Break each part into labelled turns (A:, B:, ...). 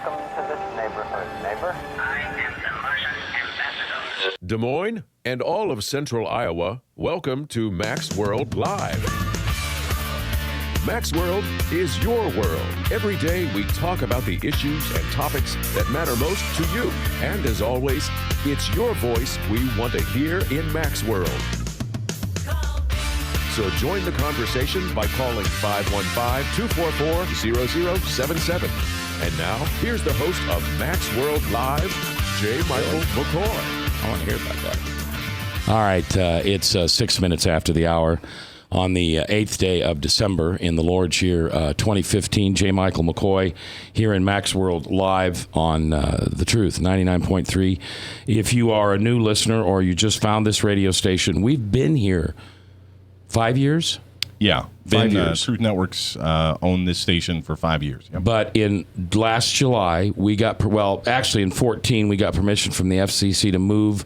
A: Welcome to this neighborhood, neighbor.
B: I am the Martian ambassador.
C: Des Moines and all of Central Iowa, welcome to Mac's World Live. Mac's World is your world. Every day we talk about the issues and topics that matter most to you. And as always, it's your voice we want to hear in Mac's World. So join the conversation by calling 515-244-0077. And now, here's the host of Mac's World Live, J. Michael McCoy.
D: I want to hear about that. All right, it's 6 minutes after the hour on the 8th day of December in the Lord's year 2015. J. Michael McCoy here in Mac's World Live on The Truth, 99.3. If you are a new listener or you just found this radio station, we've been here 5 years?
E: Yeah.
D: 5 years.
E: Truth Networks owned this station for 5 years. Yep.
D: But in last July, we got, actually in 14, we got permission from the FCC to move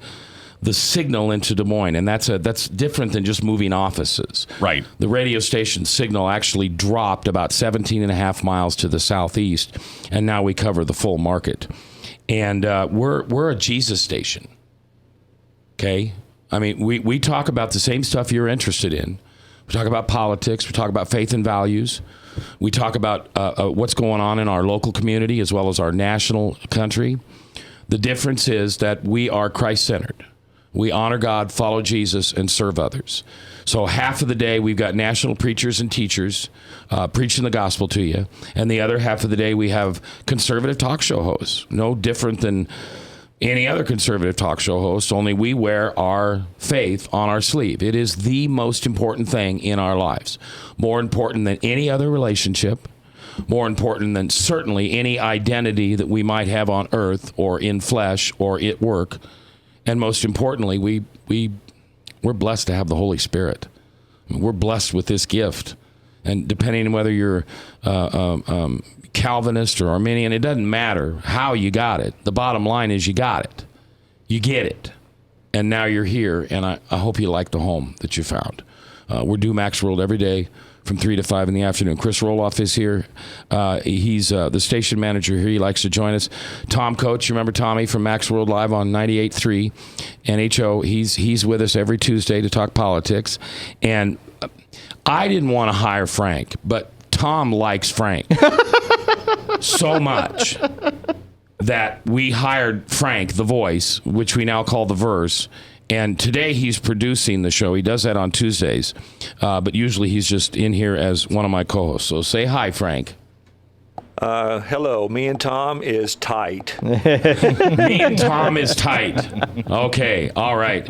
D: the signal into Des Moines, and that's different than just moving offices.
E: Right.
D: The radio station signal actually dropped about 17 and a half miles to the southeast, and now we cover the full market. And we're a Jesus station. Okay? I mean, we talk about the same stuff you're interested in. We talk about politics. We talk about faith and values. We talk about what's going on in our local community as well as our national country. The difference is that we are Christ-centered. We honor God, follow Jesus, and serve others. So half of the day, we've got national preachers and teachers preaching the gospel to you. And the other half of the day, we have conservative talk show hosts. No different than any other conservative talk show host, only we wear our faith on our sleeve. It is the most important thing in our lives. More important than any other relationship. More important than certainly any identity that we might have on earth or in flesh or at work. And most importantly, we're blessed to have the Holy Spirit. I mean, we're blessed with this gift. And depending on whether you're Calvinist or Arminian, it doesn't matter how you got it. The bottom line is you got it. You get it. And now you're here, and I hope you like the home that you found. We're due Mac's World every day from 3 to 5 in the afternoon. Chris Roloff is here. He's the station manager here. He likes to join us. Tom Coates, you remember Tommy from Mac's World Live on 98.3 NHO. He's with us every Tuesday to talk politics. And I didn't want to hire Frank, but Tom likes Frank so much that we hired Frank, the voice, which we now call the Verse. And today he's producing the show. He does that on Tuesdays. But usually he's just in here as one of my co-hosts. So say hi, Frank.
F: Hello. Me and Tom is tight.
D: Me and Tom is tight. Okay. All right.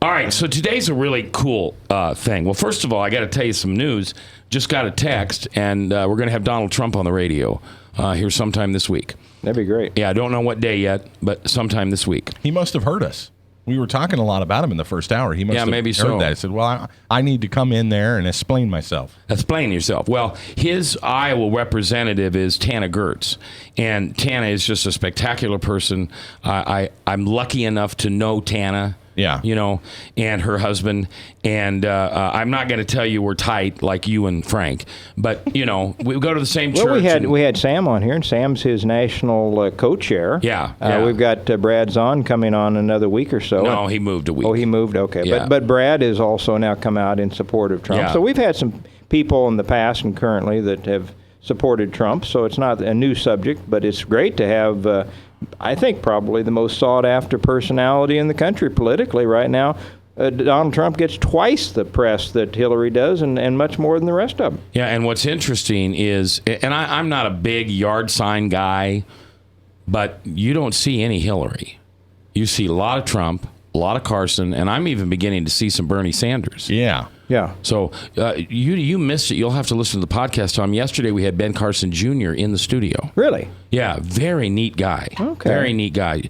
D: All right. So today's a really cool thing. Well, first of all, I got to tell you some news. Just got a text, and we're going to have Donald Trump on the radio here sometime this week.
G: That'd be great.
D: Yeah, I don't know what day yet, but sometime this week.
E: He must have heard us. We were talking a lot about him in the first hour. He must have
D: maybe
E: heard
D: so.
E: that. He said, well, I need to come in there and explain myself.
D: Explain yourself. Well, his Iowa representative is Tana Gertz, and Tana is just a spectacular person. I'm lucky enough to know Tana.
E: Yeah.
D: You know, and her husband. And I'm not going to tell you we're tight like you and Frank, but, you know, we go to the same church.
G: Well, we had Sam on here, and Sam's his national co-chair.
D: Yeah.
G: We've got Brad Zahn coming on another week or so.
D: No, he moved a week.
G: Oh, he moved? Okay.
D: Yeah.
G: But Brad has also now come out in support of Trump.
D: Yeah.
G: So we've had some people in the past and currently that have supported Trump, so it's not a new subject, but it's great to have I think probably the most sought-after personality in the country politically right now. Donald Trump gets twice the press that Hillary does and much more than the rest of them.
D: Yeah, and what's interesting is, and I'm not a big yard sign guy, but you don't see any Hillary. You see a lot of Trump, a lot of Carson, and I'm even beginning to see some Bernie Sanders.
E: Yeah.
G: Yeah.
D: So you missed it. You'll have to listen to the podcast, Tom. Yesterday we had Ben Carson Jr. in the studio.
G: Really?
D: Yeah, very neat guy.
G: Okay.
D: Very neat guy.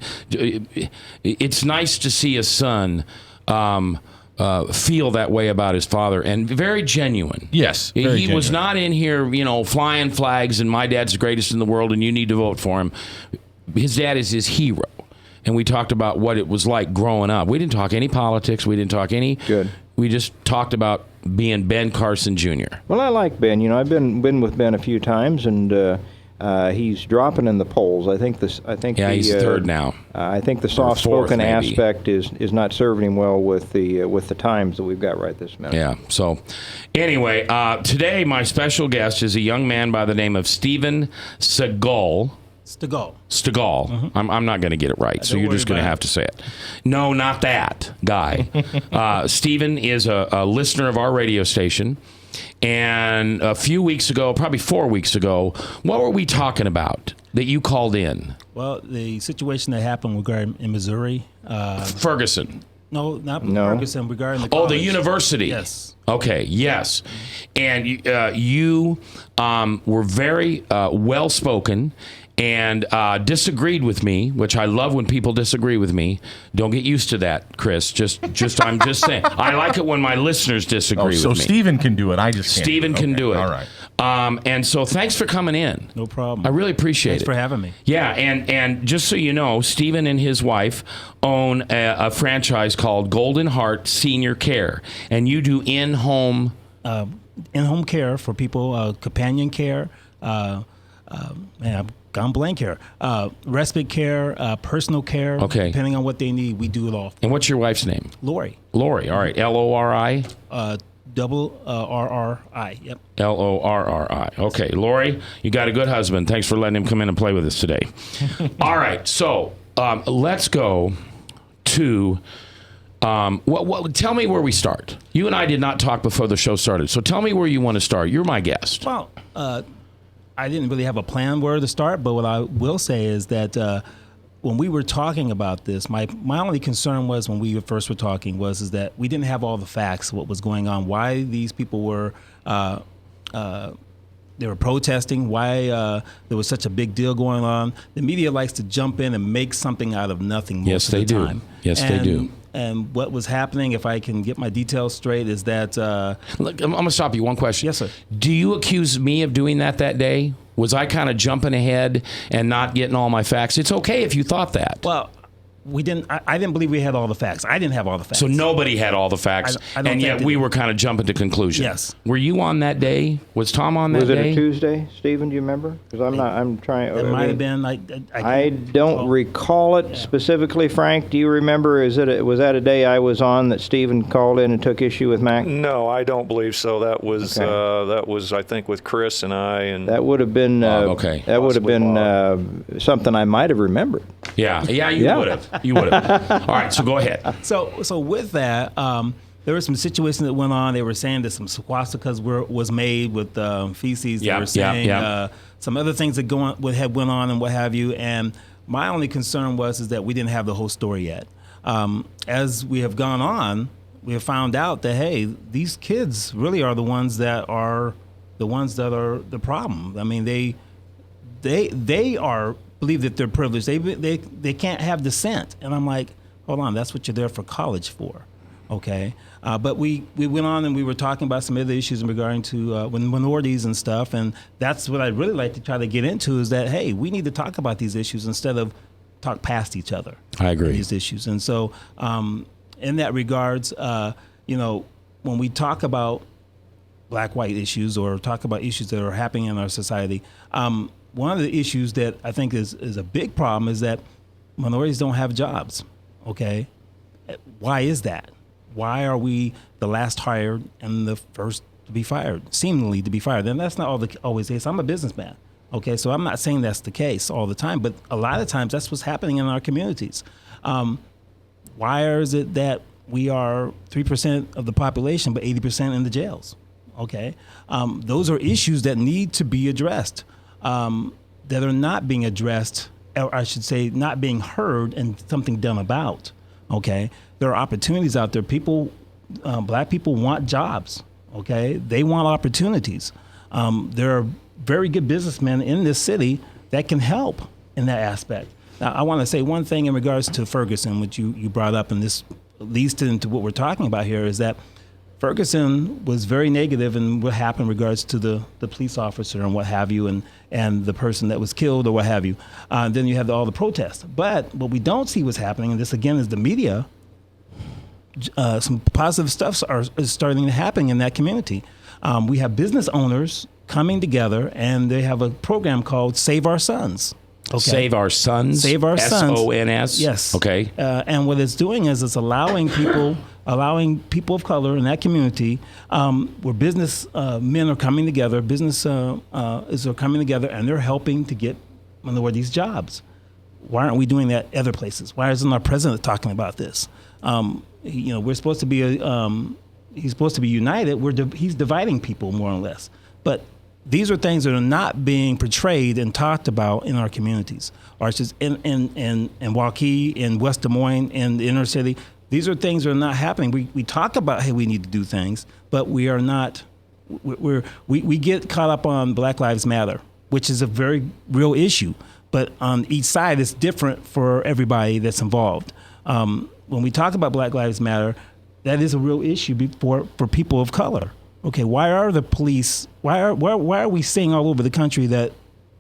D: It's nice to see a son feel that way about his father, and very genuine.
E: Yes.
D: He
E: Very
D: was
E: genuine.
D: not in here, you know, flying flags and my dad's the greatest in the world and you need to vote for him. His dad is his hero. And we talked about what it was like growing up. We didn't talk any politics. We didn't talk any.
G: Good.
D: We just talked about being Ben Carson Jr.
G: Well, I like Ben. You know, I've been with Ben a few times, and he's dropping in the polls. I think this. I think
D: Yeah, he's third now.
G: I think the
D: Or fourth,
G: soft-spoken
D: maybe.
G: aspect is not serving him well with the times that we've got right this minute.
D: Yeah. So, anyway, today my special guest is a young man by the name of Steven Stegall. Stegall. I'm not going to get it right, so
H: Don't
D: you're
H: worry
D: just going to
H: about
D: have to say it. No, not that guy. Steven is a listener of our radio station. And a few weeks ago, probably 4 weeks ago, what were we talking about that you called in?
H: Well, the situation that happened regarding in Missouri.
D: Ferguson.
H: No, not
G: No.
H: Ferguson. Regarding the
D: Oh, the
H: college.
D: university.
H: Yes.
D: Okay, yes. And you were very well-spoken and disagreed with me, which I love when people disagree with me. Don't get used to that, Chris. I'm just saying. I like it when my listeners disagree
E: So
D: with me.
E: Stephen can do it. I just can't.
D: Steven can do it.
E: All right.
D: And so thanks for coming in.
H: No problem.
D: I really appreciate
H: Thanks
D: it.
H: for having me.
D: Yeah, and just so you know, Steven and his wife own a franchise called Golden Heart Senior Care, and you do in-home.
H: In-home care for people, companion care. I've gone blank here. Respite care, personal care.
D: Okay.
H: Depending on what they need, we do it all.
D: And what's your wife's name?
H: Lori.
D: Lori. All right, Lori.
H: Double RRI. Yep.
D: Lorri. Okay, Lori, you got a good husband. Thanks for letting him come in and play with us today. All right, so let's go to. Tell me where we start. You and I did not talk before the show started, so tell me where you want to start. You're my guest.
H: Well, I didn't really have a plan where to start, but what I will say is that when we were talking about this, my only concern was when we first were talking is that we didn't have all the facts of what was going on, why these people were they were protesting, why there was such a big deal going on. The media likes to jump in and make something out of nothing most
D: Yes,
H: of
D: they
H: the
D: do.
H: time.
D: Yes, they do.
H: And what was happening, if I can get my details straight, is that
D: Look, I'm going to stop you. One question.
H: Yes, sir.
D: Do you accuse me of doing that day? Was I kind of jumping ahead and not getting all my facts? It's okay if you thought that.
H: well, we didn't. I didn't believe we had all the facts. I didn't have all the facts.
D: So nobody had all the facts,
H: I don't
D: and
H: think
D: yet
H: they
D: we
H: did.
D: were kind of jumping to conclusions.
H: Yes.
D: Were you on that day? Was Tom on that
G: Was it
D: day?
G: a Tuesday, Stephen? Do you remember? Because I'm trying.
H: It might have been.
G: I don't recall it specifically, Frank. Do you remember? Was that a day I was on that Stephen called in and took issue with Mac?
F: No, I don't believe so. That was
G: Okay.
F: I think with Chris and I and
G: That would have been.
D: okay.
G: That would have
F: Possibly
G: been something I might have remembered.
D: Yeah, you
G: Yeah.
D: would have. You would have. All right, so go ahead.
H: So with that, there were some situations that went on. They were saying that some swastikas was made with feces.
D: Yeah,
H: They were saying
D: yeah.
H: some other things that went on and what have you. And my only concern is that we didn't have the whole story yet. As we have gone on, we have found out that hey, these kids really are the ones that are the problem. I mean, they are believe that they're privileged. They can't have dissent. And I'm like, hold on, that's what you're there for college for, okay? But we went on and we were talking about some other issues in regarding to minorities and stuff, and that's what I'd really like to try to get into is that, hey, we need to talk about these issues instead of talk past each other.
D: I agree.
H: These issues. And so in that regards, when we talk about black-white issues or talk about issues that are happening in our society, one of the issues that I think is a big problem is that minorities don't have jobs, okay? Why is that? Why are we the last hired and the first to be fired, seemingly to be fired? And that's not always the case. I'm a businessman, okay? So I'm not saying that's the case all the time, but a lot of times that's what's happening in our communities. Why is it that we are 3% of the population but 80% in the jails, okay? Those are issues that need to be addressed. That are not being addressed, or I should say, not being heard and something done about. Okay, there are opportunities out there. People, black people want jobs. Okay, they want opportunities. There are very good businessmen in this city that can help in that aspect. Now, I want to say one thing in regards to Ferguson, which you brought up, and this leads into what we're talking about here, is that Ferguson was very negative in what happened in regards to the police officer and what have you, and the person that was killed or what have you. Then you have all the protests. But what we don't see what's happening, and this again is the media, some positive stuff is starting to happen in that community. We have business owners coming together, and they have a program called Save Our Sons. Okay.
D: Save Our Sons?
H: Save Our Sons.
D: SONS?
H: Yes.
D: Okay.
H: And what it's doing is it's allowing people of color in that community where business men are coming together, business are coming together, and they're helping to get, in other words, these jobs. Why aren't we doing that other places? Why isn't our president talking about this? We're supposed to be he's supposed to be united. He's dividing people more or less. But these are things that are not being portrayed and talked about in our communities. Or it's just in Waukee, in West Des Moines, in the inner city. These are things that are not happening. We talk about, hey, we need to do things, but we are not. We get caught up on Black Lives Matter, which is a very real issue. But on each side, it's different for everybody that's involved. When we talk about Black Lives Matter, that is a real issue for people of color. Okay, why are the police? Why are we seeing all over the country that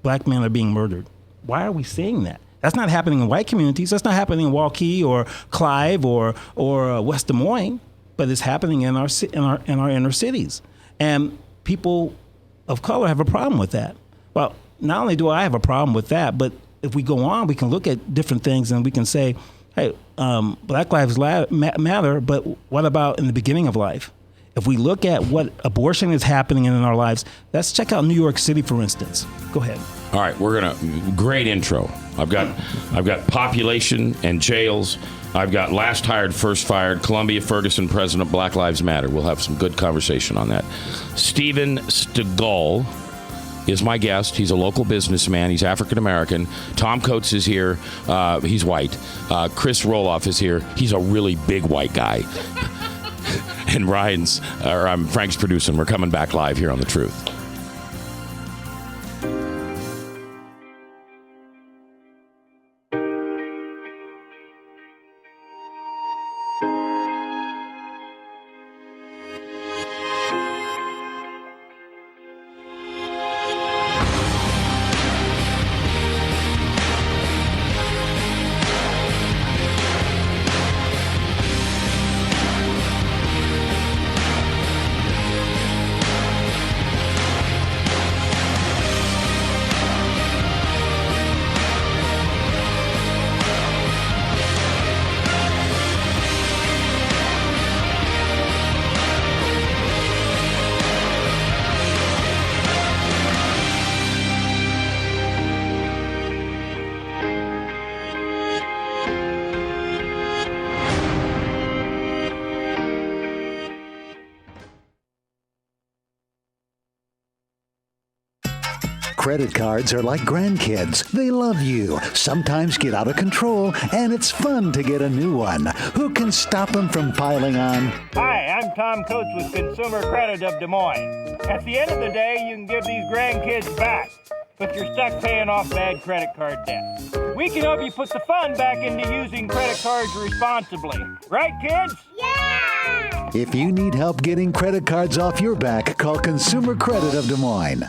H: black men are being murdered? Why are we seeing that? That's not happening in white communities. That's not happening in Waukee or Clive or West Des Moines, but it's happening in our inner cities. And people of color have a problem with that. Well, not only do I have a problem with that, but if we go on, we can look at different things and we can say, hey, Black Lives Matter, but what about in the beginning of life? If we look at what abortion is happening in our lives, let's check out New York City, for instance. Go ahead.
D: All right, great intro. I've got population and jails. I've got last hired, first fired, Columbia Ferguson president, Black Lives Matter. We'll have some good conversation on that. Stephen Stegall is my guest. He's a local businessman. He's African-American. Tom Coates is here. He's white. Chris Roloff is here. He's a really big white guy. And Frank's producing. We're coming back live here on The Truth.
I: Credit cards are like grandkids. They love you, sometimes get out of control, and it's fun to get a new one. Who can stop them from piling on?
J: Hi, I'm Tom Coates with Consumer Credit of Des Moines. At the end of the day, you can give these grandkids back, but you're stuck paying off bad credit card debt. We can help you put the fun back into using credit cards responsibly. Right, kids?
I: Yeah! If you need help getting credit cards off your back, call Consumer Credit of Des Moines.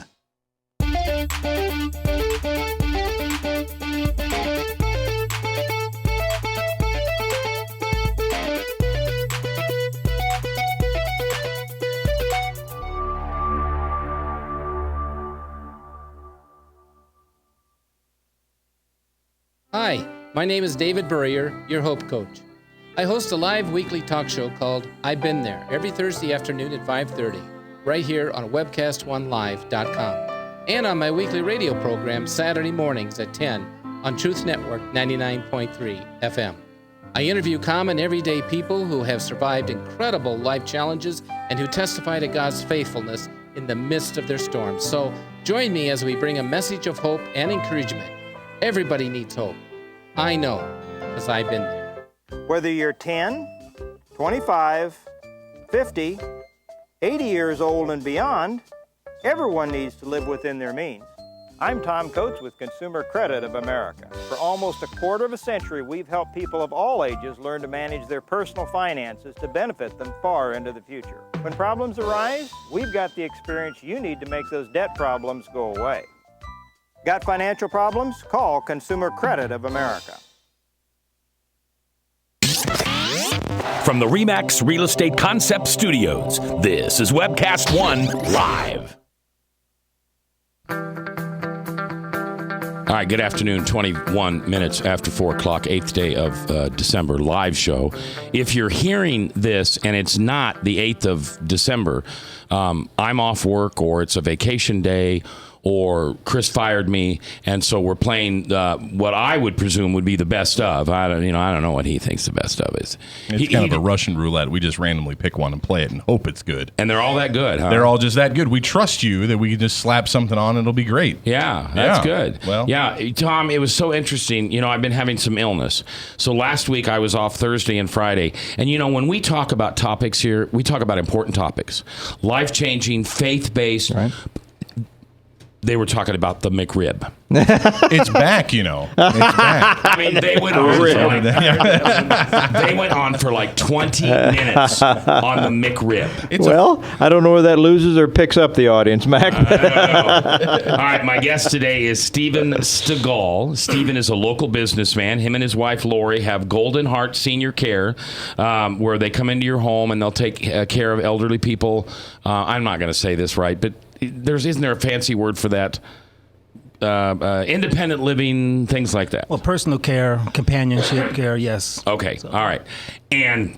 K: Hi, my name is David Burrier, your Hope Coach. I host a live weekly talk show called I've Been There every Thursday afternoon at 5:30, right here on webcast1live.com, and on my weekly radio program Saturday mornings at 10 on Truth Network 99.3 FM. I interview common everyday people who have survived incredible life challenges and who testify to God's faithfulness in the midst of their storms. So join me as we bring a message of hope and encouragement. Everybody needs hope. I know, because I've been there.
J: Whether you're 10, 25, 50, 80 years old and beyond, everyone needs to live within their means. I'm Tom Coates with Consumer Credit of America. For almost a quarter of a century, we've helped people of all ages learn to manage their personal finances to benefit them far into the future. When problems arise, we've got the experience you need to make those debt problems go away. Got financial problems? Call Consumer Credit of America.
L: From the RE/MAX Real Estate Concept Studios, this is Webcast One Live.
D: All right, good afternoon, 21 minutes after 4 o'clock, 8th day of December, live show. If you're hearing this and it's not the 8th of December, I'm off work or it's a vacation day or Chris fired me, and so we're playing what I would presume would be the best of. I don't know what he thinks the best of is.
E: It's kind of a Russian roulette. We just randomly pick one and play it and hope it's good.
D: And they're all that good, huh?
E: They're all just that good. We trust you that we can just slap something on and it'll be great.
D: Yeah, that's
E: Yeah.
D: good.
E: Well,
D: yeah, Tom, it was so interesting. You know, I've been having some illness. So last week I was off Thursday and Friday. And, you know, when we talk about topics here, we talk about important topics. Life-changing, faith-based.
G: Right.
D: They were talking about the McRib.
E: It's back, you know. It's back.
D: I mean, they went on for like 20 minutes on the McRib.
G: I don't know whether that loses or picks up the audience, Mac.
D: All right, my guest today is Stephen Stegall. Stephen is a local businessman. Him and his wife, Lori, have Golden Heart Senior Care, where they come into your home and they'll take care of elderly people. I'm not going to say this right, but isn't there a fancy word for that? Independent living, things like that.
H: Well, personal care, companionship care, yes.
D: Okay, all right. And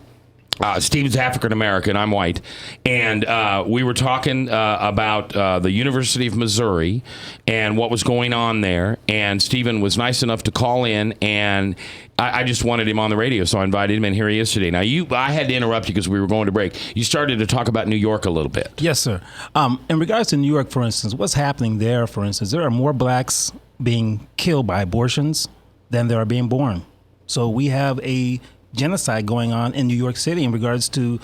D: Steven's African American, I'm white, and we were talking about the University of Missouri and what was going on there, and Steven was nice enough to call in, and I just wanted him on the radio, so I invited him, and here he is today. Now, I had to interrupt you because we were going to break. You started to talk about New York a little bit.
H: Yes, sir. In regards to New York, for instance, what's happening there, for instance, there are more blacks being killed by abortions than there are being born. So we have a genocide going on in New York City in regards to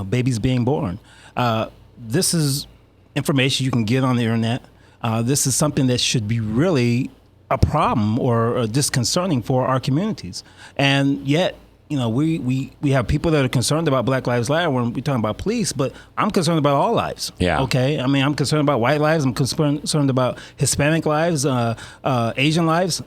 H: babies being born. This is information you can get on the internet. This is something that should be really a problem or disconcerting for our communities. And yet, you know, we have people that are concerned about Black Lives Matter when we're talking about police, but I'm concerned about all lives.
D: Yeah.
H: Okay. I mean, I'm concerned about white lives. I'm concerned about Hispanic lives, Asian lives.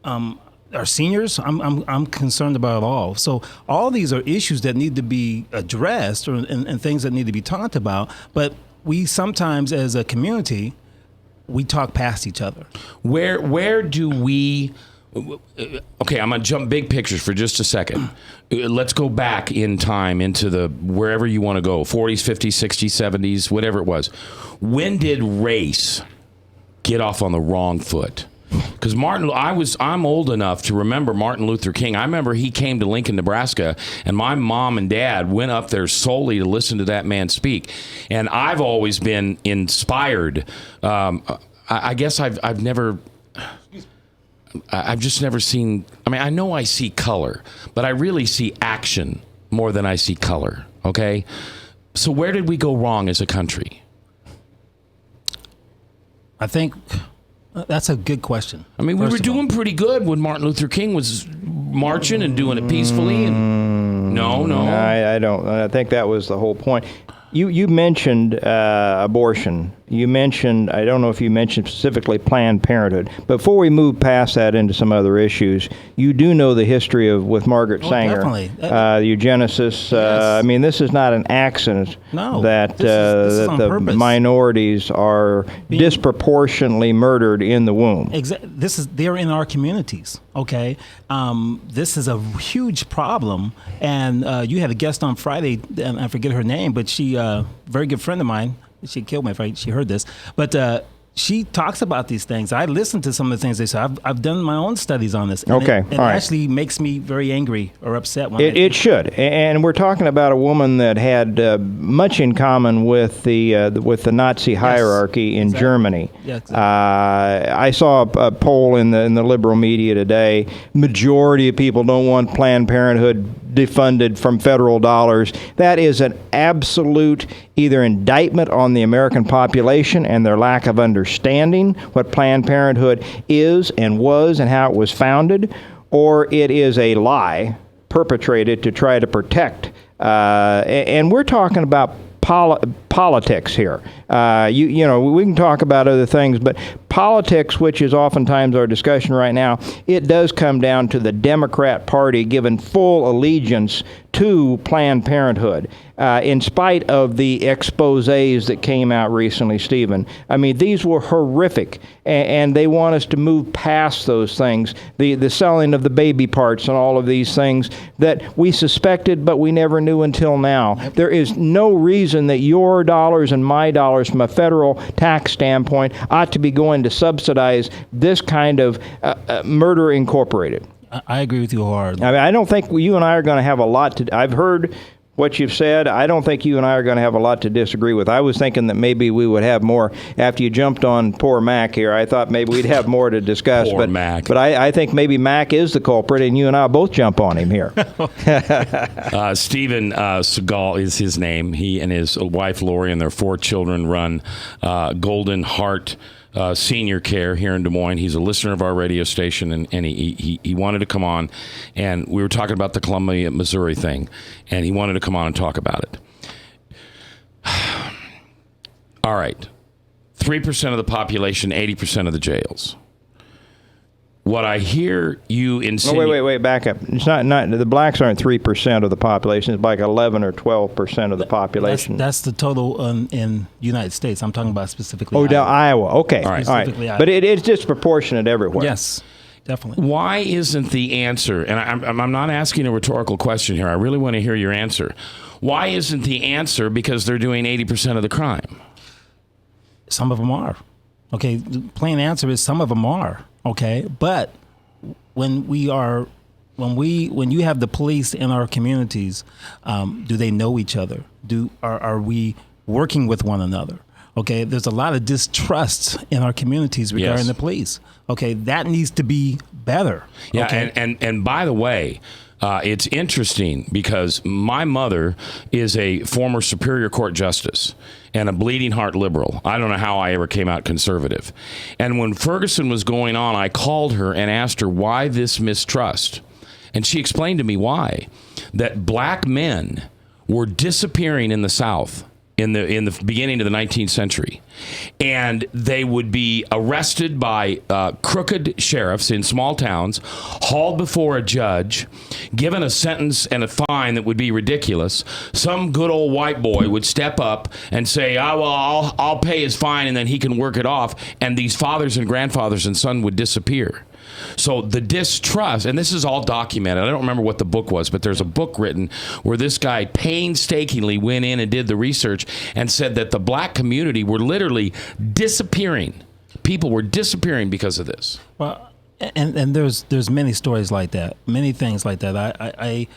H: Our seniors, I'm concerned about it all. So all these are issues that need to be addressed and things that need to be talked about. But we sometimes, as a community, we talk past each other.
D: Where do we... Okay, I'm going to jump big pictures for just a second. Let's go back in time into the wherever you want to go, 40s, 50s, 60s, 70s, whatever it was. When did race get off on the wrong foot? Because I'm old enough to remember Martin Luther King. I remember he came to Lincoln, Nebraska, and my mom and dad went up there solely to listen to that man speak. And I've always been inspired. I guess I've just never seen. I mean, I know I see color, but I really see action more than I see color. Okay, so where did we go wrong as a country?
H: I think. That's a good question.
D: I mean, we were doing pretty good when Martin Luther King was marching and doing it peacefully. And no.
G: I don't. I think that was the whole point. You mentioned abortion. You mentioned, I don't know if you mentioned specifically Planned Parenthood. Before we move past that into some other issues, you do know the history with Margaret Sanger.
H: Definitely.
G: Eugenicists.
H: Yes.
G: I mean, this is not an accident that
H: this is on
G: the
H: purpose.
G: Minorities are disproportionately murdered in the womb.
H: They're in our communities. Okay, this is a huge problem, and you had a guest on Friday, and I forget her name, but she, very good friend of mine. She'd kill me if she heard this, but she talks about these things. I listened to some of the things they say. I've done my own studies on this. And
G: okay,
H: it actually makes me very angry or upset. When
G: it should, and we're talking about a woman that had much in common with the Nazi hierarchy in Germany.
H: Yeah, exactly.
G: I saw a poll in the liberal media today. Majority of people don't want Planned Parenthood defunded from federal dollars. That is an absolute either indictment on the American population and their lack of understanding what Planned Parenthood is and was and how it was founded, or it is a lie perpetrated to try to protect. And we're talking about politics here. You know, we can talk about other things, but politics, which is oftentimes our discussion right now, it does come down to the Democrat Party giving full allegiance to Planned Parenthood, in spite of the exposés that came out recently, Stephen. I mean, these were horrific, and they want us to move past those things, the selling of the baby parts and all of these things that we suspected but we never knew until now. There is no reason that your dollars and my dollars from a federal tax standpoint ought to be going to subsidize this kind of Murder Incorporated.
H: I agree with you wholeheartedly.
G: I mean, I don't think you and I are going to have a lot to... I've heard what you've said. I don't think you and I are going to have a lot to disagree with. I was thinking that maybe we would have more after you jumped on poor Mac here. I thought maybe we'd have more to discuss.
D: Poor Mac.
G: But I think maybe Mac is the culprit, and you and I will both jump on him here.
D: Steven Stegall is his name. He and his wife Lori and their 4 children run Golden Heart Senior Care here in Des Moines. He's a listener of our radio station, and he wanted to come on, and we were talking about the Columbia, Missouri thing, and he wanted to come on and talk about it. All right. 3% of the population, 80% of the jails. What I hear you insinuate...
G: Wait, back up. It's not the blacks aren't 3% of the population. It's like 11 or 12% of the population.
H: That's the total in United States. I'm talking about specifically
G: Iowa. Iowa. Okay.
D: All right.
H: Iowa.
G: But it's disproportionate everywhere.
H: Yes, definitely.
D: Why isn't the answer, and I'm not asking a rhetorical question here. I really want to hear your answer. Why isn't the answer because they're doing 80% of the crime?
H: Some of them are. Okay, the plain answer is some of them are. Okay, but when you have the police in our communities, do they know each other? Are we working with one another? Okay, there's a lot of distrust in our communities regarding the police. Okay, that needs to be better.
D: Yeah,
H: okay?
D: and by the way, it's interesting because my mother is a former Superior Court justice and a bleeding heart liberal. I don't know how I ever came out conservative. And when Ferguson was going on, I called her and asked her why this mistrust. And she explained to me why. That black men were disappearing in the South in the beginning of the 19th century. And they would be arrested by crooked sheriffs in small towns, hauled before a judge, given a sentence and a fine that would be ridiculous. Some good old white boy would step up and say, oh, well, I'll pay his fine and then he can work it off. And these fathers and grandfathers and son would disappear. So the distrust, and this is all documented. I don't remember what the book was, but there's a book written where this guy painstakingly went in and did the research and said that the black community were literally disappearing. People were disappearing because of this.
H: Well, and there's many stories like that, many things like that.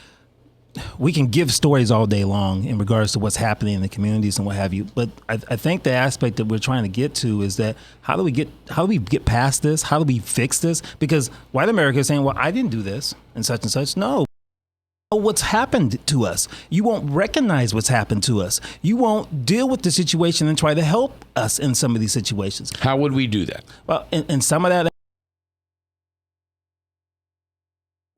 H: We can give stories all day long in regards to what's happening in the communities and what have you. But I think the aspect that we're trying to get to is that how do we get past this? How do we fix this? Because white America is saying, well, I didn't do this and such. No. What's happened to us. You won't recognize what's happened to us. You won't deal with the situation and try to help us in some of these situations.
D: How would we do that?
H: Well, in some of that,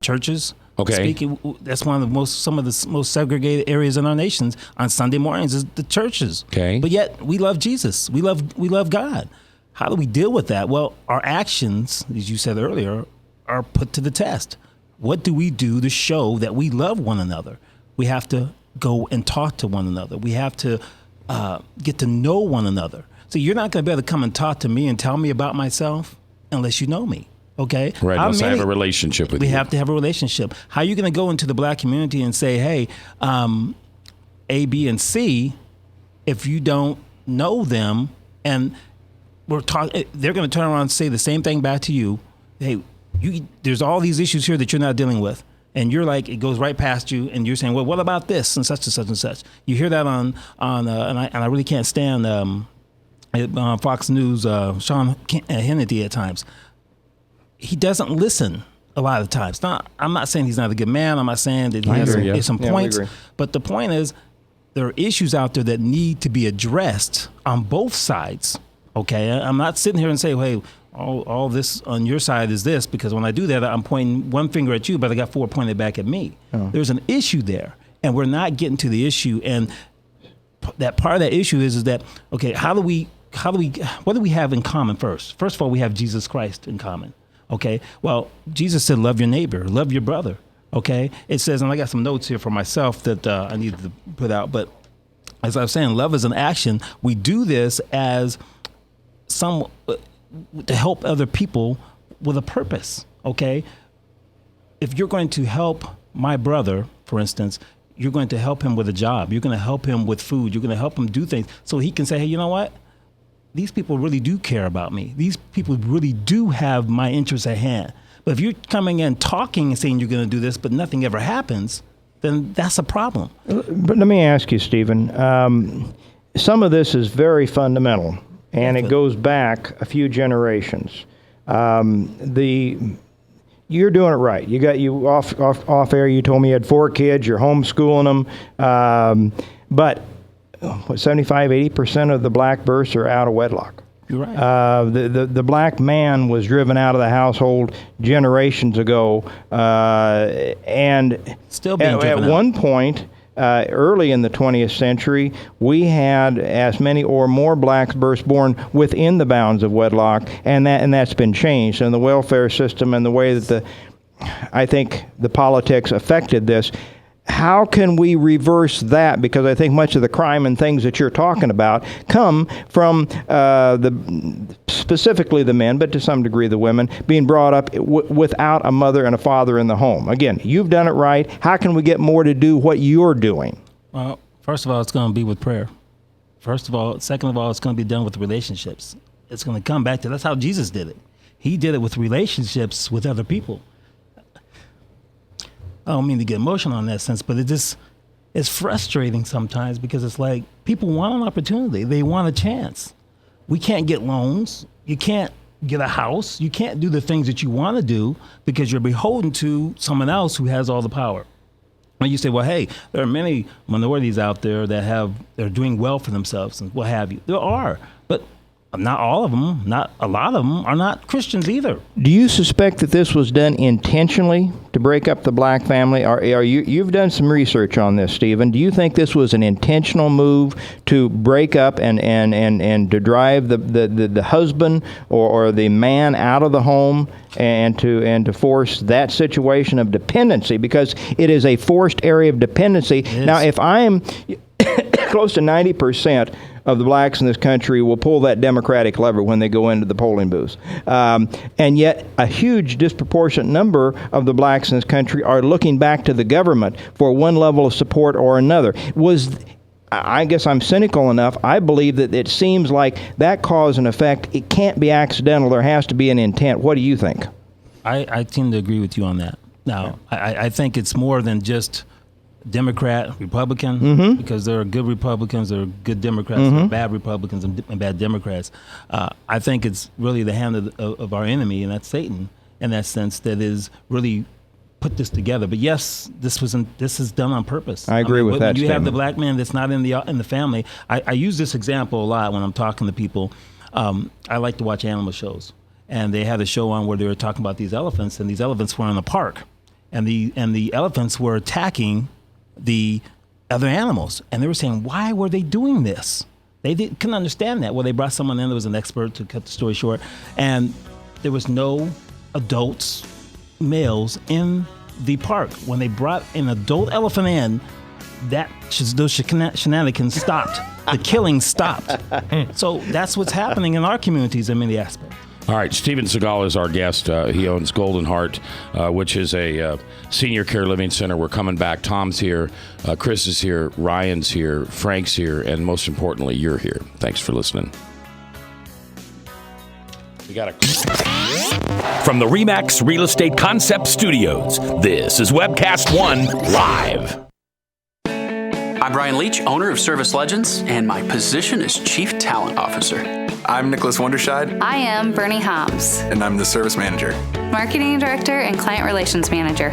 H: churches.
D: Okay.
H: Speaking, that's one of the most segregated areas in our nations on Sunday mornings is the churches.
D: Okay.
H: But yet we love Jesus. We love God. How do we deal with that? Well, our actions, as you said earlier, are put to the test. What do we do to show that we love one another? We have to go and talk to one another. We have to get to know one another. So you're not going to be able to come and talk to me and tell me about myself unless you know me. Okay.
D: Right. Unless I have a relationship with you.
H: We have to have a relationship. How are you going to go into the black community and say, hey, A, B, and C, if you don't know them, and they're going to turn around and say the same thing back to you. Hey, there's all these issues here that you're not dealing with. And you're like, it goes right past you, and you're saying, well, what about this and such and such and such? You hear that and I really can't stand Fox News, Sean Hannity at times. He doesn't listen a lot of the times. I'm not saying he's not a good man. I'm not saying that he has some points. But the point is, there are issues out there that need to be addressed on both sides. Okay, I'm not sitting here and saying, hey, all this on your side is this, because when I do that, I'm pointing one finger at you, but I got 4 pointed back at me. Oh. There's an issue there, and we're not getting to the issue. And that part of that issue is that, okay, what do we have in common first? First of all, we have Jesus Christ in common. Okay, well, Jesus said, love your neighbor, love your brother. Okay, it says, and I got some notes here for myself that I need to put out. But as I was saying, love is an action. We do this as some to help other people with a purpose. Okay, if you're going to help my brother, for instance, you're going to help him with a job. You're going to help him with food. You're going to help him do things so he can say, hey, you know what? These people really do care about me. These people really do have my interests at hand. But if you're coming in talking and saying you're going to do this, but nothing ever happens, then that's a problem.
G: But let me ask you, Stephen, some of this is very fundamental, and it goes back a few generations. You're doing it right. You off air, you told me you had 4 kids, you're homeschooling them, but 75-80% of the black births are out of wedlock.
H: You're right.
G: The black man was driven out of the household generations ago, and
H: still being driven
G: at one point, early in the 20th century, we had as many or more black births born within the bounds of wedlock, and that's been changed. And the welfare system and the way that I think the politics affected this. How can we reverse that? Because I think much of the crime and things that you're talking about come from specifically the men, but to some degree the women, being brought up without a mother and a father in the home. Again, you've done it right. How can we get more to do what you're doing?
H: Well, first of all, it's going to be with prayer. First of all. Second of all, it's going to be done with relationships. It's going to come back to, that's how Jesus did it. He did it with relationships with other people. I don't mean to get emotional in that sense, but it's frustrating sometimes because it's like people want an opportunity. They want a chance. We can't get loans. You can't get a house. You can't do the things that you want to do because you're beholden to someone else who has all the power. And you say, well, hey, there are many minorities out there they're doing well for themselves and what have you. There are, but not all of them, not a lot of them are not Christians either.
G: Do you suspect that this was done intentionally to break up the black family? You've done some research on this, Stephen. Do you think this was an intentional move to break up and to drive the husband or the man out of the home and to force that situation of dependency? Because it is a forced area of dependency. Now, if I am close to 90% of the blacks in this country will pull that Democratic lever when they go into the polling booths. And yet a huge disproportionate number of the blacks in this country are looking back to the government for one level of support or another. I guess I'm cynical enough. I believe that it seems like that cause and effect, it can't be accidental. There has to be an intent. What do you think?
H: I tend to agree with you on that. Now, I think it's more than just Democrat, Republican, because there are good Republicans, there are good Democrats, there are bad Republicans and bad Democrats. I think it's really the hand of our enemy, and that's Satan, in that sense, that is really put this together. But yes, this is done on purpose.
G: I agree with that
H: You
G: statement.
H: have the black man that's not in the family. I use this example a lot when I'm talking to people. I like to watch animal shows, and they had a show on where they were talking about these elephants, and these elephants were in a park, and the elephants were attacking the other animals, and they were saying, why were they doing this? They couldn't understand that. Well, they brought someone in that was an expert, to cut the story short, and there was no adults, males in the park. When they brought an adult elephant in, those shenanigans stopped. The killing stopped. So that's what's happening in our communities in many aspects.
D: All right, Steven Stegall is our guest. He owns Golden Heart, which is a senior care living center. We're coming back. Tom's here, Chris is here, Ryan's here, Frank's here, and most importantly, you're here. Thanks for listening. We got
L: From the RE/MAX Real Estate Concept Studios, this is Webcast One Live.
M: I'm Brian Leach, owner of Service Legends, and my position is Chief Talent Officer.
N: I'm Nicholas Wonderscheid.
O: I am Bernie Hobbs.
N: And I'm the Service Manager.
O: Marketing Director and Client Relations Manager.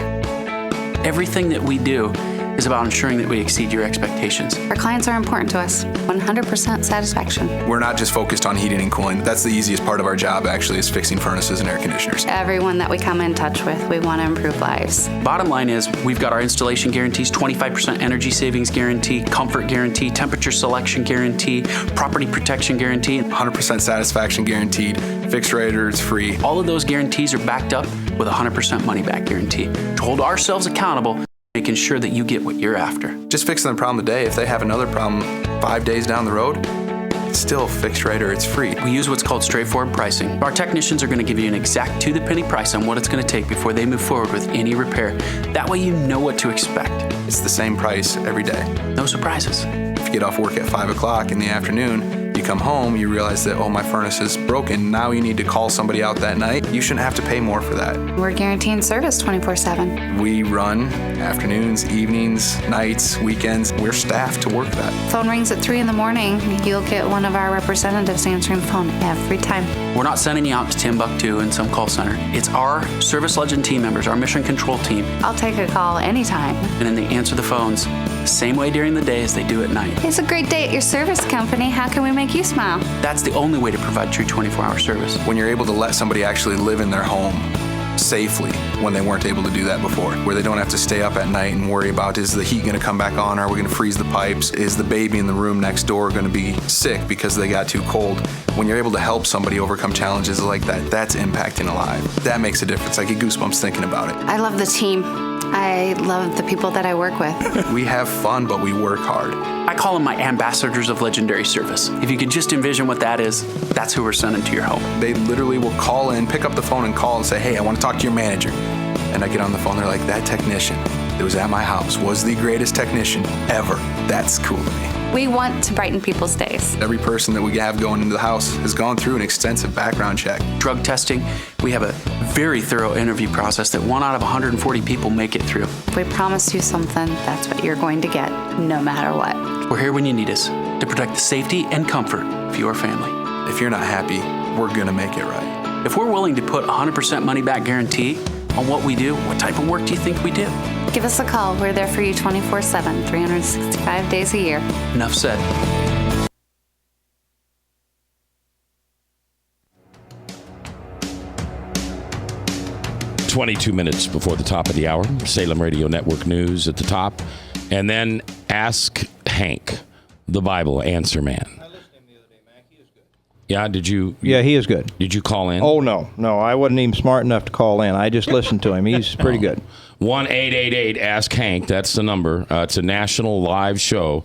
M: Everything that we do is about ensuring that we exceed your expectations.
O: Our clients are important to us. 100% satisfaction.
N: We're not just focused on heating and cooling. That's the easiest part of our job, actually, is fixing furnaces and air conditioners.
O: Everyone that we come in touch with, we want to improve lives.
M: Bottom line is, we've got our installation guarantees, 25% energy savings guarantee, comfort guarantee, temperature selection guarantee, property protection guarantee.
N: 100% satisfaction guaranteed, fixed rate or it's free.
M: All of those guarantees are backed up with a 100% money-back guarantee to hold ourselves accountable, making sure that you get what you're after.
N: Just fixing the problem today. If they have another problem 5 days down the road, it's still fixed right or it's free.
M: We use what's called straightforward pricing. Our technicians are going to give you an exact to-the-penny price on what it's going to take before they move forward with any repair. That way you know what to expect.
N: It's the same price every day.
M: No surprises.
N: If you get off work at 5 o'clock in the afternoon, you come home, you realize that, oh, my furnace is broken. Now you need to call somebody out that night. You shouldn't have to pay more for that.
O: We're guaranteeing service 24/7.
N: We run afternoons, evenings, nights, weekends. We're staffed to work that.
O: Phone rings at 3 in the morning. You'll get one of our representatives answering the phone every time.
M: We're not sending you out to Timbuktu in some call center. It's our Service Legend team members, our mission control team.
O: I'll take a call anytime.
M: And then they answer the phones the same way during the day as they do at night.
O: It's a great day at your service company. How can we make you smile?
M: That's the only way to provide true 24-hour service.
N: When you're able to let somebody actually live in their home safely when they weren't able to do that before, where they don't have to stay up at night and worry about, is the heat going to come back on? Are we going to freeze the pipes? Is the baby in the room next door going to be sick because they got too cold? When you're able to help somebody overcome challenges like that, that's impacting a life. That makes a difference. I get goosebumps thinking about it.
O: I love the team. I love the people that I work with.
N: We have fun, but we work hard.
M: I call them my ambassadors of legendary service. If you could just envision what that is, that's who we're sending to your home.
N: They literally will call in, pick up the phone and call and say, hey, I want to talk to your manager. And I get on the phone, they're like, that technician that was at my house was the greatest technician ever. That's cool to me.
O: We want to brighten people's days.
N: Every person that we have going into the house has gone through an extensive background check.
M: Drug testing, we have a very thorough interview process that 1 out of 140 people make it through.
O: If we promise you something, that's what you're going to get, no matter what.
M: We're here when you need us to protect the safety and comfort of your family.
N: If you're not happy, we're going to make it right.
M: If we're willing to put 100% money-back guarantee on what we do, what type of work do you think we do?
O: Give us a call. We're there for you 24/7, 365 days a year.
M: Enough said.
D: "22 minutes before the top of the hour, Salem Radio Network news at the top, and then Ask Hank, the Bible answer man." Yeah, did you?
G: Yeah, he is good.
D: Did you call in?
G: Oh, no. I wasn't even smart enough to call in. I just listened to him. He's pretty good.
D: 1-888-ASK-HANK, that's the number. It's a national live show,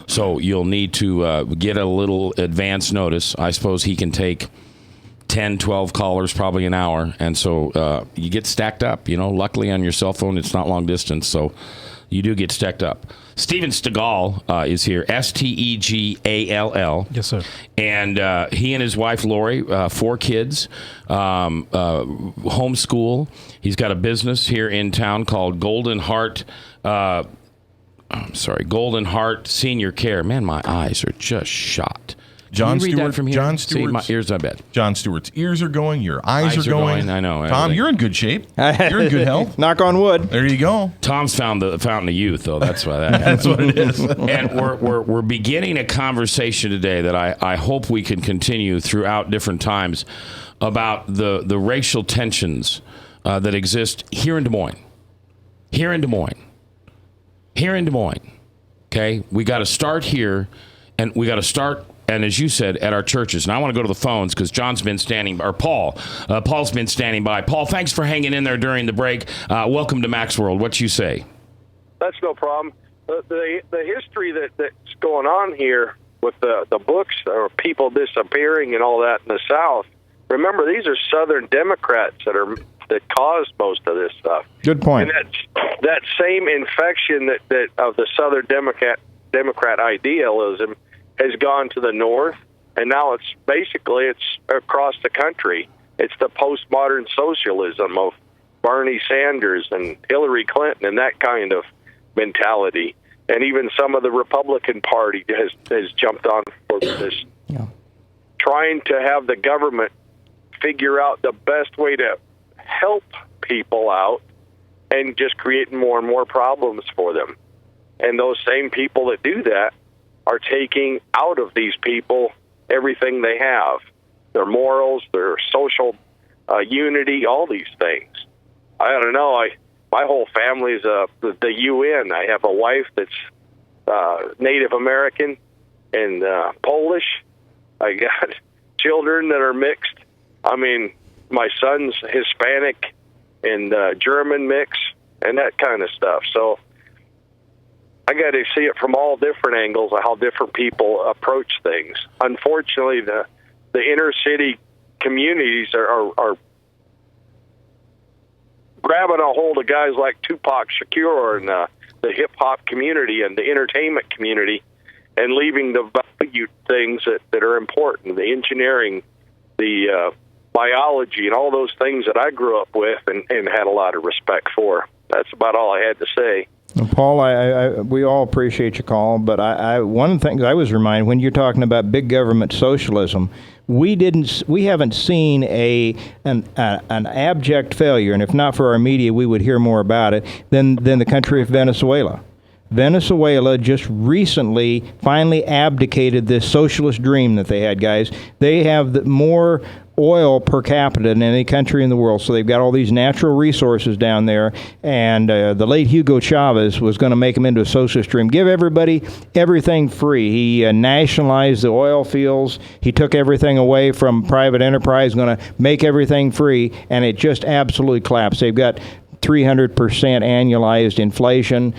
D: so you'll need to get a little advance notice. I suppose he can take 10, 12 callers probably an hour, and so you get stacked up. Luckily on your cell phone, it's not long distance, so you do get stacked up. Stephen Stegall is here, Stegall.
P: Yes, sir.
D: And he and his wife, Lori, 4 kids, homeschool. He's got a business here in town called Golden Heart Senior Care. Man, my eyes are just shot.
E: John
D: Can you read
E: Stewart
D: that from here?
E: John
D: See,
E: Stewart's
D: my ears are bad.
E: John Stewart's ears are going. Your eyes are going.
D: I know.
E: Tom,
D: everything.
E: you're in good shape. You're in good health.
G: Knock on wood.
E: There you go.
D: Tom's found the fountain of youth, though. That's why
E: That's what it is.
D: And we're beginning a conversation today that I hope we can continue throughout different times about the racial tensions that exist here in Des Moines. Okay, we got to start here, and we got to start. And as you said, at our churches. And I want to go to the phones because John's been standing, or Paul's been standing by. Paul, thanks for hanging in there during the break. Welcome to Max World. What you say?
Q: That's no problem. The history that's going on here with the books or people disappearing and all that in the South. Remember, these are Southern Democrats that caused most of this stuff.
G: Good point.
Q: And that same infection that of the Southern Democrat idealism has gone to the North, and now it's across the country. It's the postmodern socialism of Bernie Sanders and Hillary Clinton and that kind of mentality. And even some of the Republican Party has jumped on for this, trying to have the government figure out the best way to help people out and just creating more and more problems for them. And those same people that do that are taking out of these people everything they have, their morals, their social unity, all these things. I don't know. My whole family's the UN. I have a wife that's Native American and Polish. I got children that are mixed. I mean, my son's Hispanic and German mix and that kind of stuff. So I got to see it from all different angles of how different people approach things. Unfortunately, the inner city communities are grabbing a hold of guys like Tupac Shakur and the hip hop community and the entertainment community, and leaving the value things that are important, the engineering, the biology, and all those things that I grew up with and had a lot of respect for. That's about all I had to say.
G: Well, Paul, we all appreciate your call, but one of the things I was reminded when you're talking about big government socialism, we haven't seen an abject failure, and if not for our media, we would hear more about it than the country of Venezuela. Venezuela just recently finally abdicated this socialist dream that they had, guys. They have more oil per capita than any country in the world, so they've got all these natural resources down there, and the late Hugo Chavez was going to make them into a socialist dream. Give everybody everything free. He nationalized the oil fields. He took everything away from private enterprise, going to make everything free, and it just absolutely collapsed. They've got 300% annualized inflation.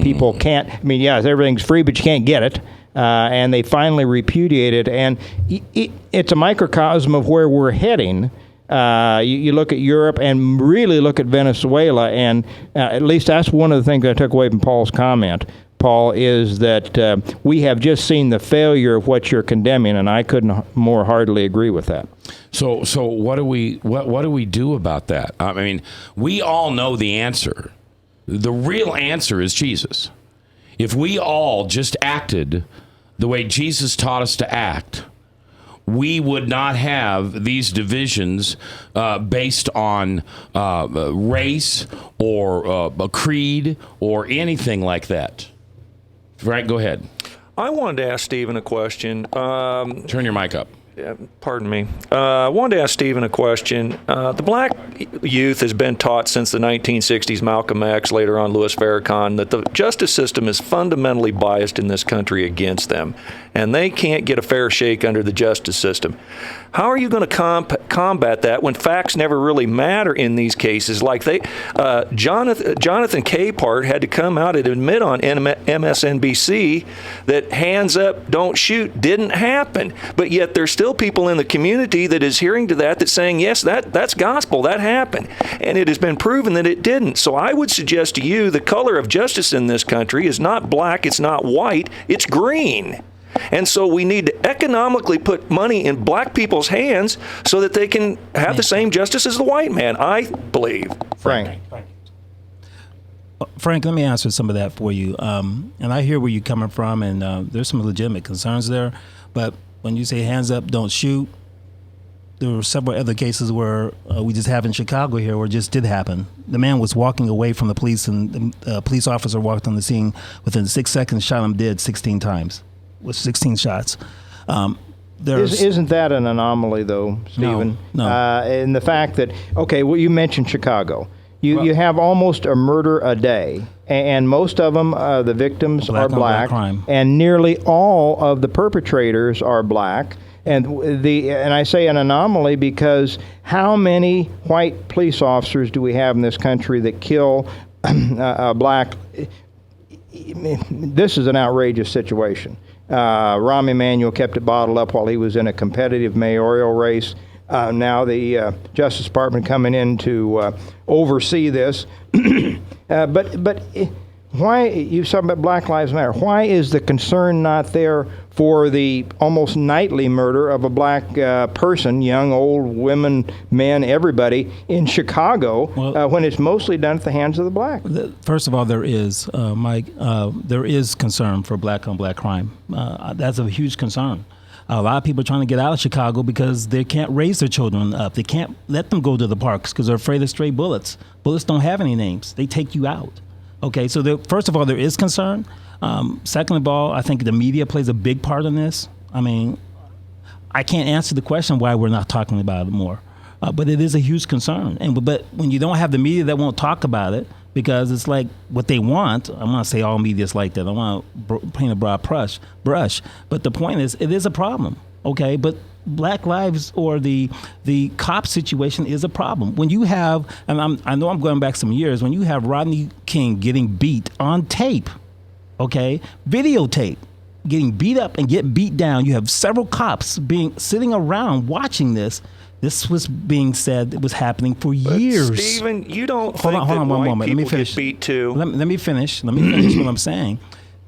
G: People can't, everything's free, but you can't get it. And they finally repudiated, and it's a microcosm of where we're heading. You look at Europe and really look at Venezuela, and at least that's one of the things I took away from Paul's comment, Paul, is that we have just seen the failure of what you're condemning, and I couldn't more heartily agree with that.
D: So what do we do about that? I mean, we all know the answer. The real answer is Jesus. If we all just acted the way Jesus taught us to act, we would not have these divisions based on race or a creed or anything like that. Frank, go ahead.
F: I wanted to ask Stephen a question.
D: Turn your mic up.
F: Pardon me. I wanted to ask Stephen a question. The black youth has been taught since the 1960s, Malcolm X, later on Louis Farrakhan, that the justice system is fundamentally biased in this country against them, and they can't get a fair shake under the justice system. How are you going to combat that when facts never really matter in these cases? Like Jonathan Capehart had to come out and admit on MSNBC that hands up, don't shoot didn't happen, but yet there's still people in the community that is hearing to that's saying, yes, that's gospel, that happened. And it has been proven that it didn't. So I would suggest to you the color of justice in this country is not black, it's not white, it's green. And so we need to economically put money in black people's hands so that they can have the same justice as the white man, I believe.
G: Frank,
H: let me answer some of that for you. And I hear where you're coming from, and there's some legitimate concerns there. But when you say hands up, don't shoot, there were several other cases where we just have in Chicago here where it just did happen. The man was walking away from the police, and the police officer walked on the scene. Within 6 seconds, shot him dead 16 times. With 16 shots.
G: Isn't that an anomaly, though, Stephen?
H: No.
G: In the fact that, you mentioned Chicago. You have almost a murder a day, and most of them, the victims are black, and nearly all of the perpetrators are black. And I say an anomaly because how many white police officers do we have in this country that kill black? This is an outrageous situation. Rahm Emanuel kept it bottled up while he was in a competitive mayoral race. Now the Justice Department coming in to oversee this. But why, you talking about Black Lives Matter, why is the concern not there for the almost nightly murder of a black person, young, old, women, men, everybody, in Chicago, when it's mostly done at the hands of the black?
H: First of all, there is, Mike, there is concern for black-on-black crime. That's a huge concern. A lot of people are trying to get out of Chicago because they can't raise their children up. They can't let them go to the parks because they're afraid of stray bullets. Bullets don't have any names. They take you out. Okay, so first of all, there is concern. Second of all, I think the media plays a big part in this. I mean, I can't answer the question why we're not talking about it more, but it is a huge concern. But when you don't have the media that won't talk about it, because it's like what they want. I'm not say all media is like that. I want to paint a broad brush. But the point is, it is a problem. Okay, but Black lives or the cop situation is a problem. When you have, and I know I'm going back some years, when you have Rodney King getting beat on tape, okay, videotape, getting beat up and get beat down. You have several cops sitting around watching this. This was being said it was happening for years.
F: Stephen, you don't
H: hold
F: think
H: on
F: that
H: one
F: white
H: moment. Let me
F: people
H: finish.
F: get beat too?
H: Let me finish. Let me finish what I'm saying.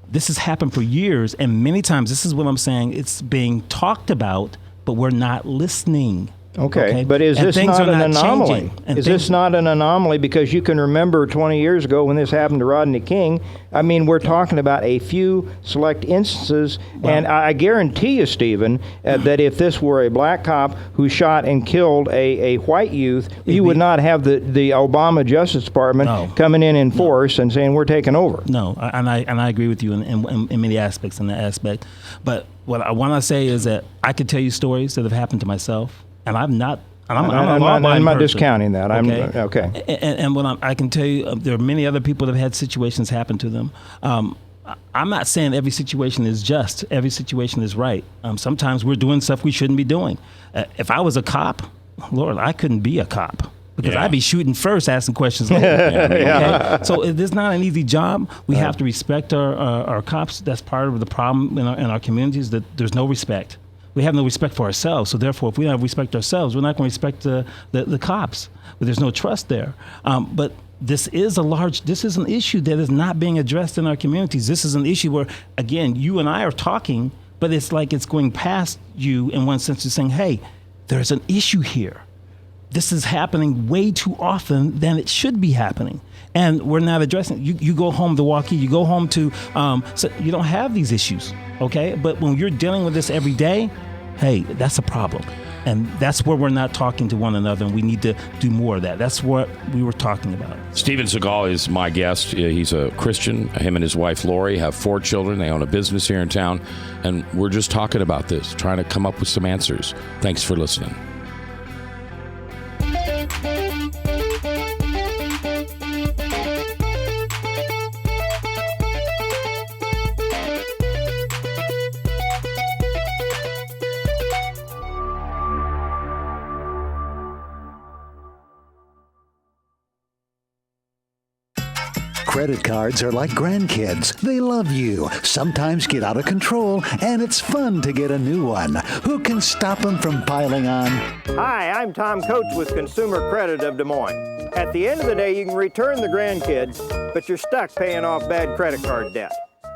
H: This has happened for years, and many times this is what I'm saying. It's being talked about, but we're not listening.
G: Okay, but is this not an anomaly? Is this not an anomaly? Because you can remember 20 years ago when this happened to Rodney King. I mean, we're talking about a few select instances, and I guarantee you, Stephen, that if this were a black cop who shot and killed a white youth, you would not have the Obama Justice Department coming in force and saying we're taking over.
H: No, and I agree with you in many aspects in that aspect. But what I want to say is that I could tell you stories that have happened to myself. And I'm not
G: discounting that. Okay.
H: And what I can tell you, there are many other people that have had situations happen to them. I'm not saying every situation is just. Every situation is right. Sometimes we're doing stuff we shouldn't be doing. If I was a cop, Lord, I couldn't be a cop. Because I'd be shooting first, asking questions later. Okay? So it is not an easy job. We have to respect our cops. That's part of the problem in our communities, that there's no respect. We have no respect for ourselves. So therefore, if we don't respect ourselves, we're not going to respect the cops. But there's no trust there. But this is an issue that is not being addressed in our communities. This is an issue where, again, you and I are talking, but it's like it's going past you in one sense. You're saying, hey, there's an issue here. This is happening way too often than it should be happening. And we're not addressing it. You go home to Milwaukee, you go home to, so you don't have these issues, okay? But when you're dealing with this every day, hey, that's a problem. And that's where we're not talking to one another, and we need to do more of that. That's what we were talking about.
D: Steven Stegall is my guest. He's a Christian. Him and his wife, Lori, have 4 children. They own a business here in town. And we're just talking about this, trying to come up with some answers. Thanks for listening.
I: Credit cards are like grandkids. They love you, sometimes get out of control, and it's fun to get a new one. Who can stop them from piling on?
J: Hi, I'm Tom Coates with Consumer Credit of Des Moines. At the end of the day, you can return the grandkids, but you're stuck paying off bad credit card debt.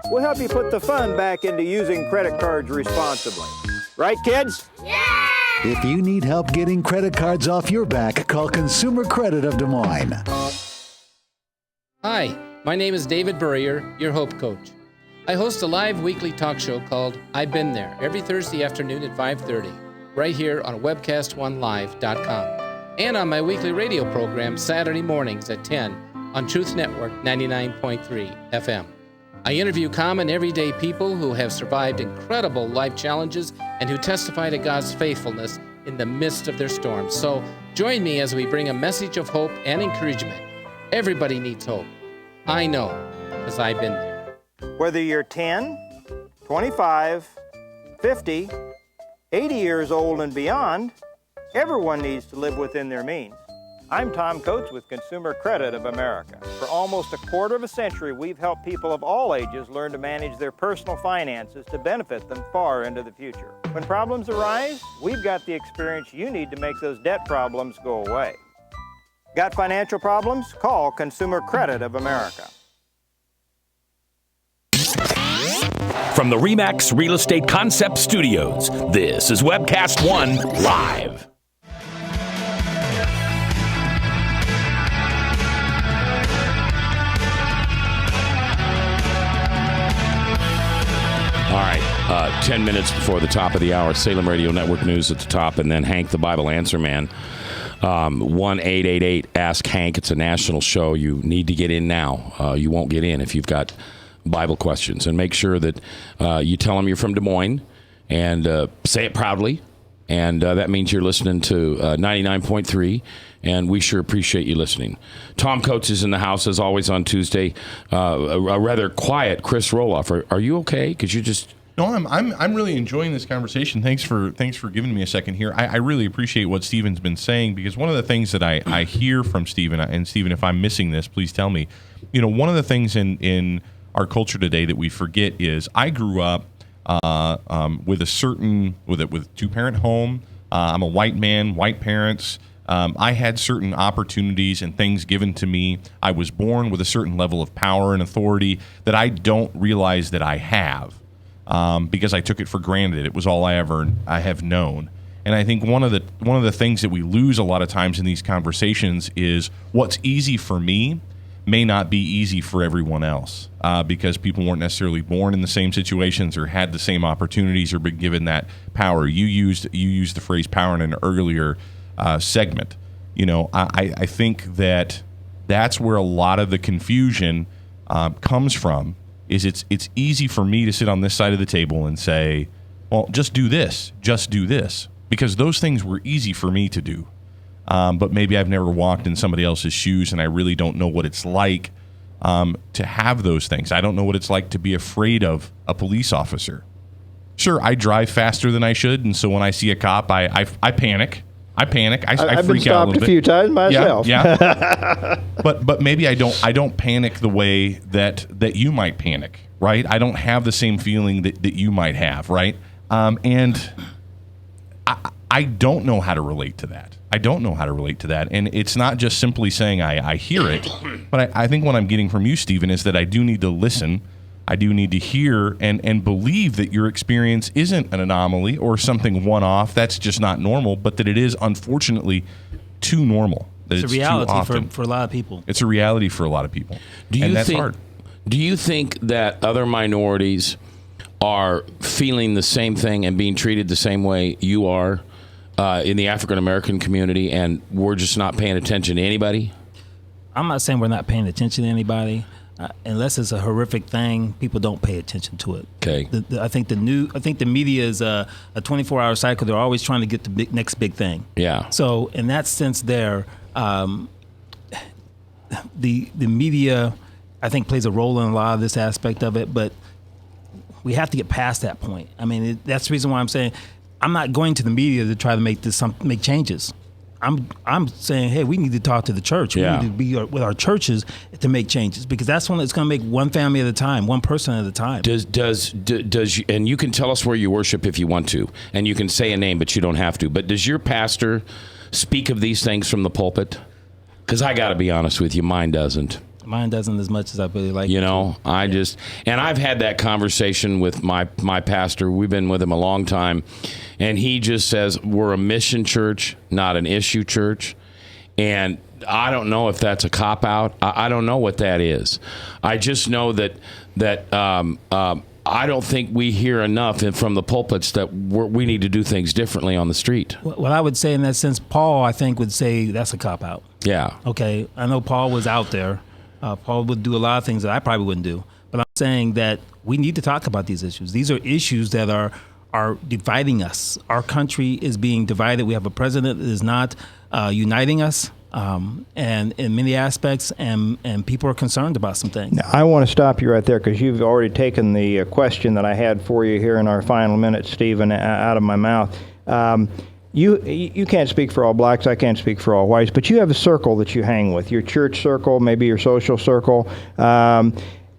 J: We'll help you put the fun back into using credit cards responsibly. Right, kids?
I: Yeah! If you need help getting credit cards off your back, call Consumer Credit of Des Moines.
K: Hi, my name is David Burrier, your Hope Coach. I host a live weekly talk show called I've Been There every Thursday afternoon at 5:30, right here on webcast1live.com, and on my weekly radio program Saturday mornings at 10 on Truth Network 99.3 FM. I interview common everyday people who have survived incredible life challenges and who testify to God's faithfulness in the midst of their storms. So join me as we bring a message of hope and encouragement. Everybody needs hope. I know, because I've been there.
J: Whether you're 10, 25, 50, 80 years old and beyond, everyone needs to live within their means. I'm Tom Coates with Consumer Credit of America. For almost a quarter of a century, we've helped people of all ages learn to manage their personal finances to benefit them far into the future. When problems arise, we've got the experience you need to make those debt problems go away. Got financial problems? Call Consumer Credit of America.
L: From the RE/MAX Real Estate Concept Studios, this is Webcast One Live.
D: All right, 10 minutes before the top of the hour, Salem Radio Network News at the top, and then Hank the Bible Answer Man. 1-888-ASK-HANK. It's a national show. You need to get in now. You won't get in if you've got Bible questions. And make sure that you tell them you're from Des Moines and say it proudly. And that means you're listening to 99.3, and we sure appreciate you listening. Tom Coates is in the house, as always, on Tuesday. A rather quiet Chris Roloff. Are you okay? Because you just...
E: No, I'm really enjoying this conversation. Thanks for giving me a second here. I really appreciate what Stephen's been saying, because one of the things that I hear from Stephen, and Stephen, if I'm missing this, please tell me. One of the things in our culture today that we forget is I grew up with a 2-parent home. I'm a white man, white parents. I had certain opportunities and things given to me. I was born with a certain level of power and authority that I don't realize that I have. Because I took it for granted. It was all I have known. And I think one of the things that we lose a lot of times in these conversations is what's easy for me may not be easy for everyone else, because people weren't necessarily born in the same situations or had the same opportunities or been given that power. You used the phrase power in an earlier segment. I think that's where a lot of the confusion comes from. Is it's easy for me to sit on this side of the table and say, well, just do this, because those things were easy for me to do. But maybe I've never walked in somebody else's shoes, and I really don't know what it's like to have those things. I don't know what it's like to be afraid of a police officer. Sure, I drive faster than I should, and so when I see a cop, I panic. I freak out a little bit.
G: I've been stopped a few times myself.
E: Yeah. But maybe I don't panic the way that you might panic, right? I don't have the same feeling that you might have, right? And I don't know how to relate to that. And it's not just simply saying I hear it, but I think what I'm getting from you, Stephen, is that I do need to listen. I do need to hear and believe that your experience isn't an anomaly or something one-off. That's just not normal, but that it is, unfortunately, too normal. That
H: it's a reality for a lot of people.
E: It's a reality for a lot of people. That's hard.
D: Do you think that other minorities are feeling the same thing and being treated the same way you are in the African-American community, and we're just not paying attention to anybody?
H: I'm not saying we're not paying attention to anybody. Unless it's a horrific thing, people don't pay attention to it.
D: Okay.
H: I think the media is a 24-hour cycle. They're always trying to get the next big thing.
D: Yeah.
H: So in that sense, the media, I think, plays a role in a lot of this aspect of it. But we have to get past that point. I mean, that's the reason why I'm saying I'm not going to the media to try to make changes. I'm saying, hey, we need to talk to the church.
D: Yeah.
H: We need to be with our churches to make changes, because that's one that's going to make one family at a time, one person at a time.
D: Does and you can tell us where you worship if you want to, and you can say a name, but you don't have to. But does your pastor speak of these things from the pulpit? Because I got to be honest with you, mine doesn't.
H: Mine doesn't as much as I really like.
D: And I've had that conversation with my pastor. We've been with him a long time, and he just says we're a mission church, not an issue church. And I don't know if that's a cop out. I don't know what that is. I just know that I don't think we hear enough from the pulpits that we need to do things differently on the street.
H: Well, I would say in that sense, Paul, I think, would say that's a cop out.
D: Yeah.
H: Okay. I know Paul was out there. Paul would do a lot of things that I probably wouldn't do. But I'm saying that we need to talk about these issues. These are issues that are dividing us. Our country is being divided. We have a president that is not uniting us, and in many aspects, and people are concerned about some things.
G: Now, I want to stop you right there, because you've already taken the question that I had for you here in our final minutes, Stephen, out of my mouth. You can't speak for all blacks, I can't speak for all whites, but you have a circle that you hang with, your church circle, maybe your social circle.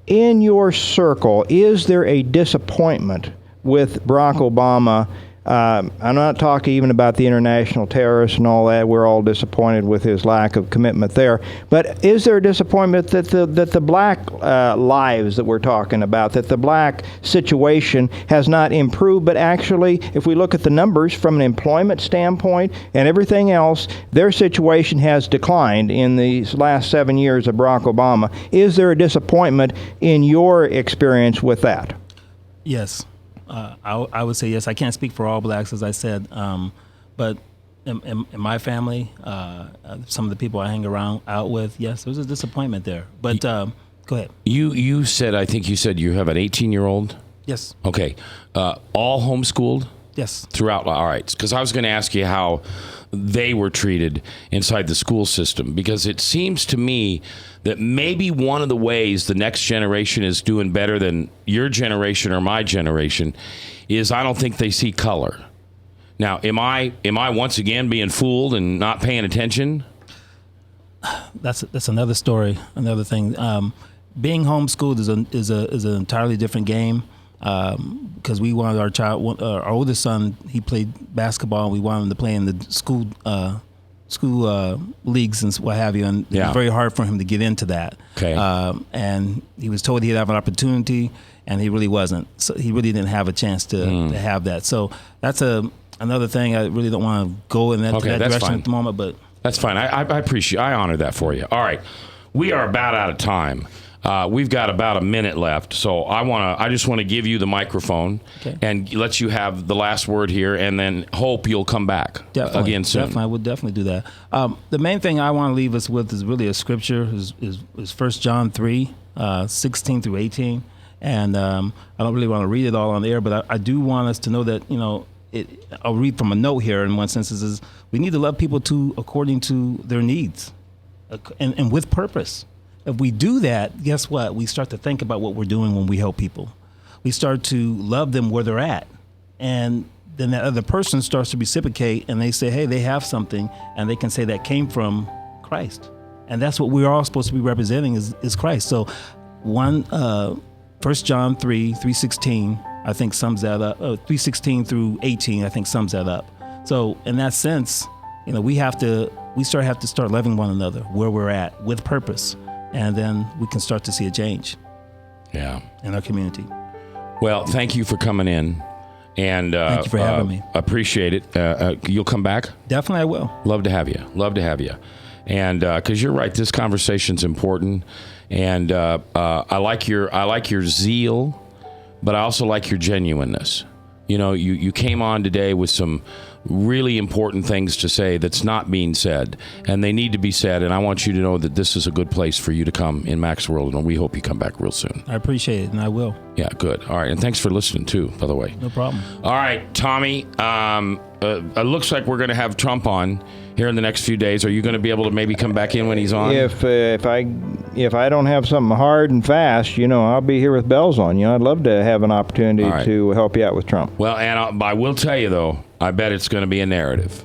G: In your circle, is there a disappointment with Barack Obama? I'm not talking even about the international terrorists and all that. We're all disappointed with his lack of commitment there. But is there a disappointment that the black lives that we're talking about, that the black situation has not improved, but actually, if we look at the numbers from an employment standpoint and everything else, their situation has declined in the last 7 years of Barack Obama? Is there a disappointment in your experience with that?
H: Yes. I would say yes. I can't speak for all blacks, as I said, but in my family, some of the people I hang out with, yes, there's a disappointment there. But go ahead.
D: I think you said you have an 18-year-old?
H: Yes.
D: Okay. All homeschooled?
H: Yes.
D: Throughout, all right. Because I was going to ask you how they were treated inside the school system, because it seems to me that maybe one of the ways the next generation is doing better than your generation or my generation is I don't think they see color. Now, am I once again being fooled and not paying attention?
H: That's another story, another thing. Being homeschooled is an entirely different game. Because we wanted our oldest son, he played basketball, and we wanted him to play in the school leagues and what have you, and it was very hard for him to get into that.
D: Okay.
H: And he was told he'd have an opportunity, and he really wasn't. So he really didn't have a chance to have that. So that's another thing. I really don't want to go in that direction
D: fine.
H: at the moment, but
D: that's fine. I appreciate. I honor that for you. All right, we are about out of time. We've got about a minute left, so I just want to give you the microphone and let you have the last word here, and then hope you'll come back again soon.
H: Definitely, I would definitely do that. The main thing I want to leave us with is really a scripture, is 1 John 3, 16 through 18, and I don't really want to read it all on the air, but I do want us to know that, I'll read from a note here. In one sense, it says we need to love people according to their needs, and with purpose. If we do that, guess what? We start to think about what we're doing when we help people. We start to love them where they're at. And then that other person starts to reciprocate, and they say, hey, they have something, and they can say that came from Christ. And that's what we're all supposed to be representing is Christ. So 1 John 3:16, I think sums that up. 3:16 through 18, I think sums that up. So in that sense, we have to start loving one another where we're at with purpose. And then we can start to see a change in our community.
D: Well, thank you for coming in. And
H: thank you for having me.
D: Appreciate it. You'll come back?
H: Definitely I will.
D: Love to have you. And because you're right, this conversation's important. And I like your zeal, but I also like your genuineness. You came on today with some really important things to say that's not being said, and they need to be said, and I want you to know that this is a good place for you to come in Mac's World, and we hope you come back real soon.
H: I appreciate it, and I will.
D: Yeah, good. All right, and thanks for listening too, by the way.
H: No problem.
D: All right, Tommy, it looks like we're going to have Trump on here in the next few days. Are you going to be able to maybe come back in when he's on?
G: If I don't have something hard and fast, I'll be here with bells on. I'd love to have an opportunity to help you out with Trump.
D: Well, and I will tell you, though, I bet it's going to be a narrative.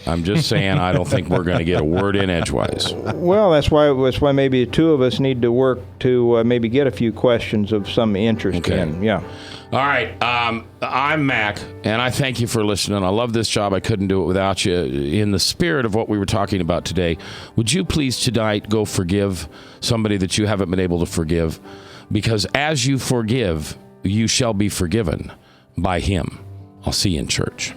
D: I'm just saying I don't think we're going to get a word in edgewise.
G: Well, that's why maybe the two of us need to work to maybe get a few questions of some interest in. Yeah.
D: All right. I'm Mac, and I thank you for listening. I love this job. I couldn't do it without you. In the spirit of what we were talking about today, would you please tonight go forgive somebody that you haven't been able to forgive? Because as you forgive, you shall be forgiven by him. I'll see you in church.